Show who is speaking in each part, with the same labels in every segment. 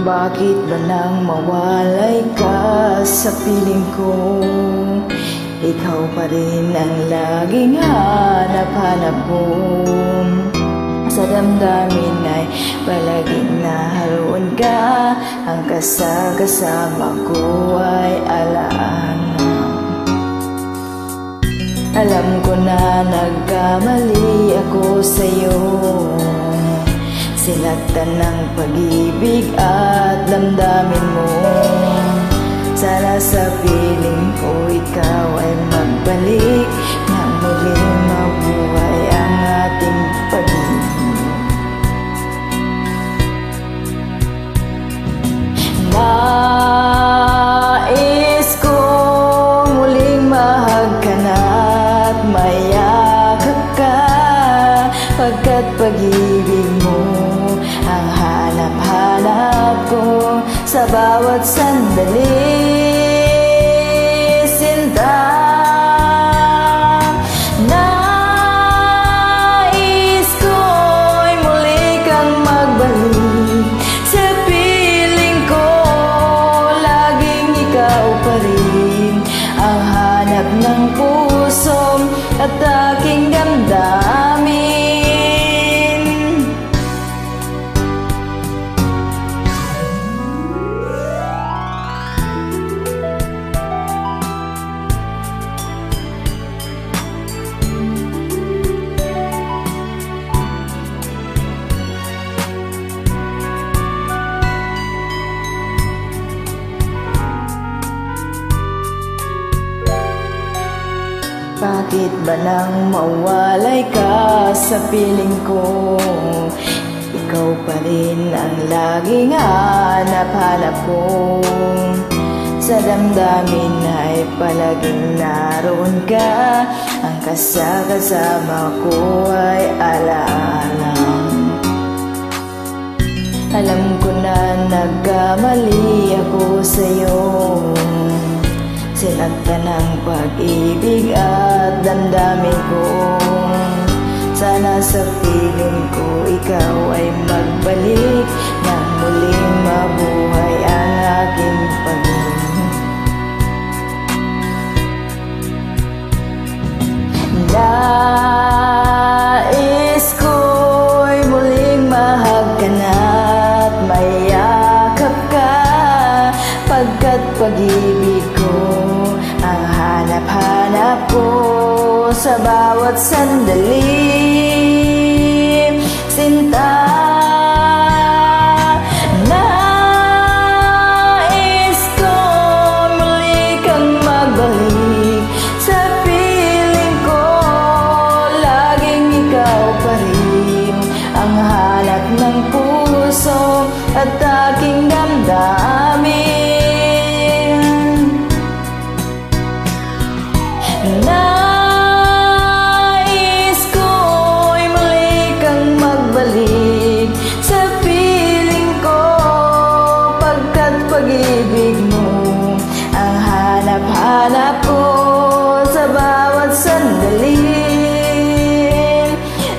Speaker 1: Bakit ba nang mawalay ka sa piling ko? Ikaw pa rin ang laging hanap-hanap ko. Sa damdamin ay palaging naroon ka. Ang kasama ko ay alaala. Alam ko na nagkamali ako sa'yo. Sinaktan ng pag-ibig at damdamin mo. Sana sa piling ko ikaw ay magbalik nang muling mabuhay ang ating pag-ibig. Nais ko muling mahag ka na at mayakap ka, pagkat pag-ibig mo ang hanap-hanap ko sa bawat sandali. Sinta, nais ko'y muli kang magbalik sa piling ko. Laging ikaw pa rin ang hanap ng puso at aking damdamin. Bakit ba nang mawalay ka sa piling ko? Ikaw pa rin ang laging hanap-hanap ko. Sa damdamin ay palaging naroon ka. Ang kasama ko ay alaala. Alam ko na nagkamali ako sa'yo. Sinaktan ng pag-ibig at damdamin ko. Sana sa piling ko ikaw ay magbalik nang muling mabuhay ang aking pag-ibig. Nais ko'y muling mahag ka na at mayakap ka, pagkat pag-ibig ko ang hanap-hanap ko sa bawat sandali. Sinta, nais ko muli kang magbalik sa piling ko. Laging ikaw pa rin ang hanap ng puso at aking damdamin. Nais ko'y muli kang magbalik sa piling ko, pagkat pag-ibig mo ang hanap-hanap ko sa bawat sandali.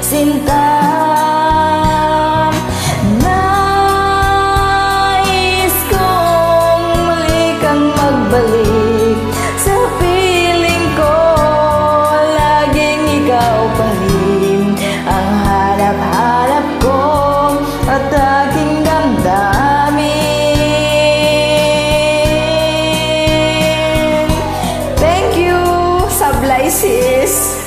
Speaker 1: Sinta, nais kong muli kang magbalik sa piling ko. Laging ikaw pa rin ang hanap-hanap ko at aking damdamin. Thank you, Sablay sis!